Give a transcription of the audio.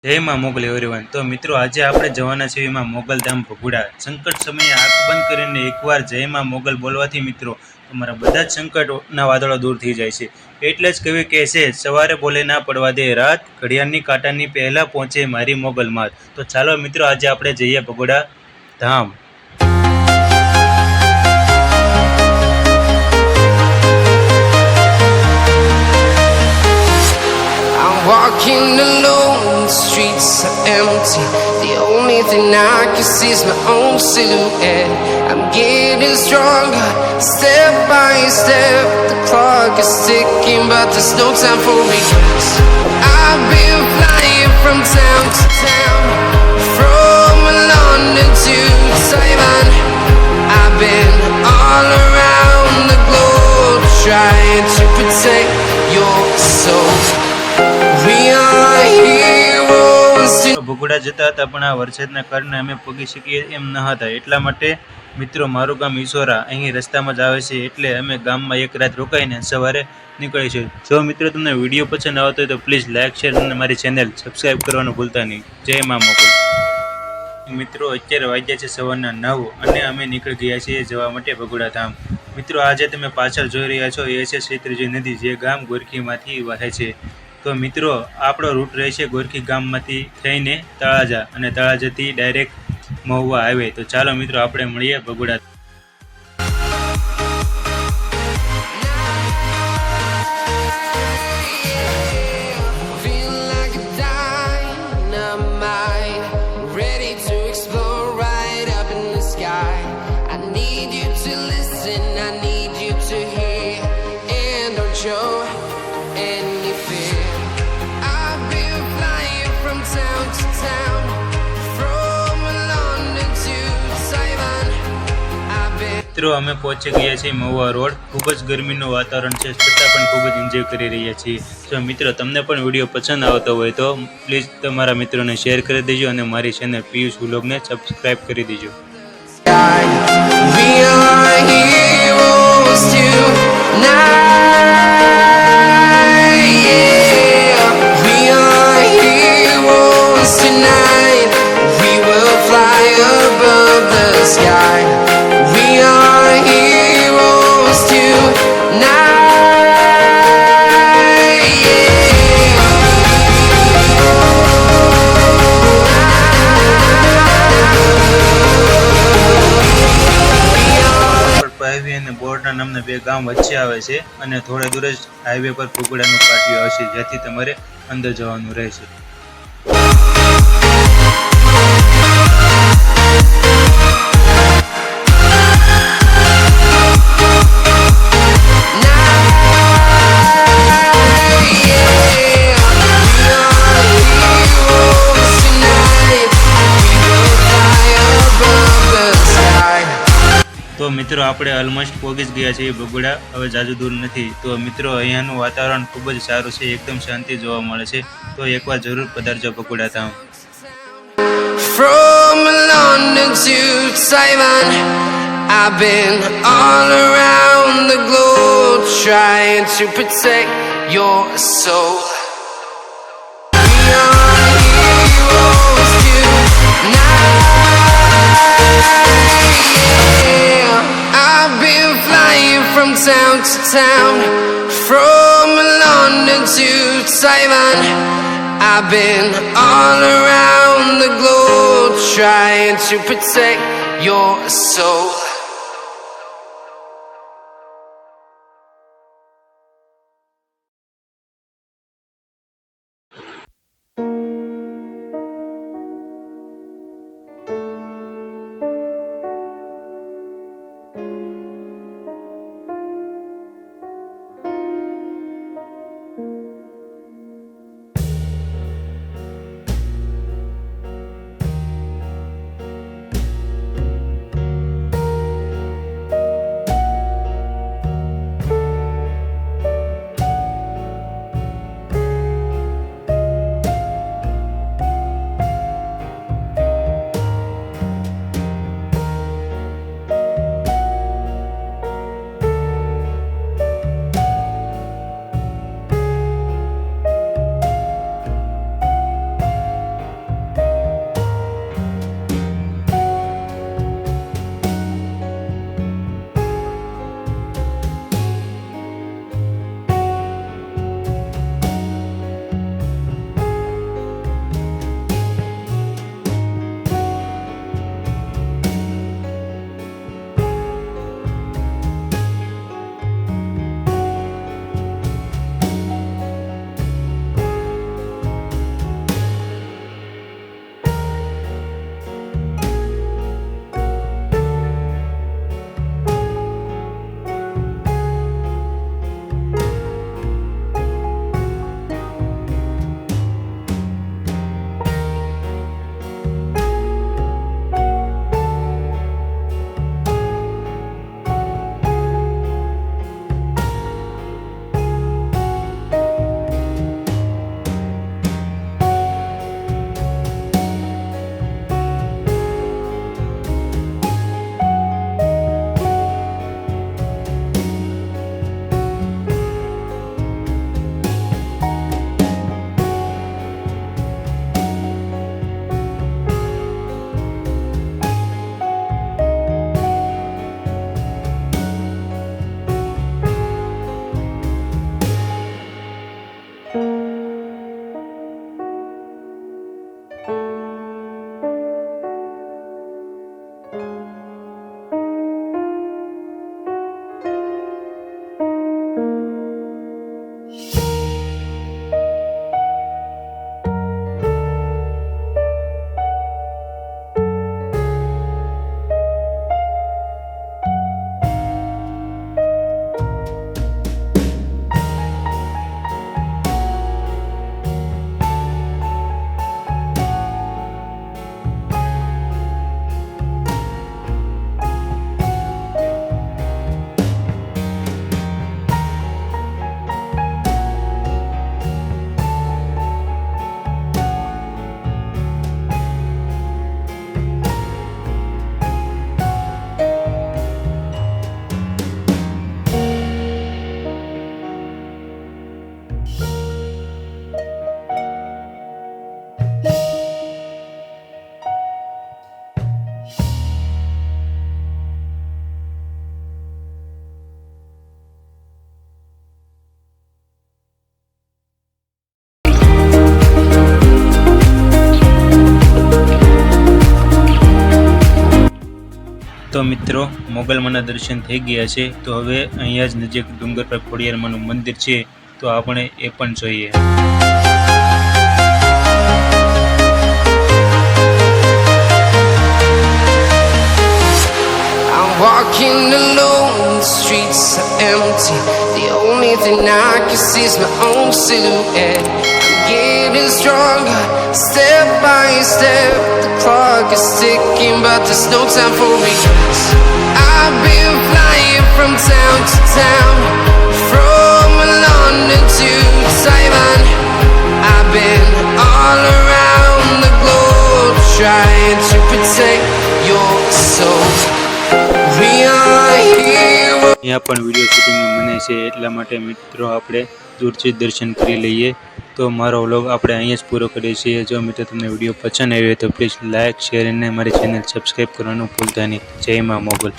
જય માં મોગલ એવરીવન। તો મિત્રો આજે આપણે જવાના છીએ એમાં મોગલધામ ભગુડા। સંકટ સમયે આંખ બંધ કરીને એકવાર જય માં મોગલ બોલવાથી મિત્રો તમારા બધા જ સંકટના વાદળો દૂર થઈ જાય છે। એટલે જ કવિ કહે છે, સવારે બોલે ના પડવા દે રાત, ઘડિયાળની કાંટાની પહેલા પહોંચે મારી મોગલ માત। તો ચાલો મિત્રો આજે આપણે જઈએ ભગુડા ધામ। Walking alone, the streets are empty. The only thing I can see is my own silhouette. I'm getting stronger, step by step. The clock is ticking, but there's no time for regrets. I've been flying from town to town, from London to Taiwan. I've been all around the globe, trying to protect your soul. Bhaguda જતા હતા પણ આ વરસાદના કારણે અમે પગી શકીએ એમ ન હતા। એટલા માટે મિત્રો મારું ગામ ઈસોરા અહીં રસ્તામાં જ આવે છે, એટલે અમે ગામમાં એક રાત રોકાઈને સવારે નીકળીશું। જો મિત્રો તમને વિડીયો પસંદ આવતો હોય તો પ્લીઝ લાઇક શેર અને મારી ચેનલ સબસ્ક્રાઈબ કરવાનું ભૂલતા નહીં। જય મા મોગલ। મિત્રો અત્યારે વાગ્યા છે સવારના 9 અને અમે નીકળી ગયા છીએ જવા માટે ભગુડા ધામ। મિત્રો આજે તમે પાછળ જોઈ રહ્યા છો એ છે શેત્રુંજી નદી, જે ગામ ગોરખીમાંથી વહે છે। તો મિત્રો આપણો રૂટ રહેશે ગોરખી ગામમાંથી થઈને તળાજા, અને તળાજાથી ડાયરેક્ટ મહુવા હાઈવે। તો ચાલો મિત્રો આપણે મળીએ ભગુડા। મિત્રો અમે પહોંચી ગયા છીએ મહુવા રોડ। ખૂબ જ ગરમીનું વાતાવરણ છે, છતાં પણ ખૂબ જ એન્જોય કરી રહ્યા છીએ। જો મિત્રો તમને પણ વિડીયો પસંદ આવતો હોય તો પ્લીઝ તમારા મિત્રોને શેર કરી દેજો અને મારી ચેનલ પિયુષ વ્લોગને સબસ્ક્રાઈબ કરી દેજો। બોર્ડના નામના બે ગામ વચ્ચે આવે છે અને થોડા દૂર જ હાઈવે પર ભગુડાનું પાટિયું આવશે, જ્યાંથી તમારે અંદર જવાનું રહેશે। તો મિત્રો આપણે ઓલમોસ્ટ પહોંચી જ ગયા છીએ ભગુડા, હવે જાજુ દૂર નથી। તો મિત્રો અહીંયાનું વાતાવરણ ખૂબ જ સારું છે, એકદમ શાંતિ જોવા મળે છે। તો એકવાર જરૂર પધારજો ભગુડા ધામ। From London to Taiwan, I've been all around the globe trying to protect your soul. We are heroes tonight. I've been flying from town to town, from London to Taiwan. I've been all around the globe trying to protect your soul. તો મિત્રો મોગલમાના દર્શન થઈ ગયા છે, તો હવે અહીંયા જ નજીક ડુંગર પર ખોડિયારમાંનું મંદિર છે, તો આપણે એ પણ જોઈએ. I'm walking alone, the streets are empty. The only thing I can see is my own silhouette. I'm getting stronger, step by step. The clock is ticking, but there's no time for regrets. I've been flying from town to town, from London to Taiwan. I've been all around the globe, trying to protect your soul. We are heroes. અહીંયા પણ video શૂટિંગનું મને છે, એટલા માટે મિત્રો આપણે દૂરથી જ દર્શન કરી લઈએ. તો મારો વ્લોગ આપણે અહીંયા જ પૂરો કરીએ છીએ. જો મિત્રો તમને વિડીયો પસંદ આવ્યો તો પ્લીઝ લાઇક, શેર અને મારી ચેનલ સબસ્ક્રાઈબ કરવાનું ભૂલતા નહીં. જય મા મોગલ.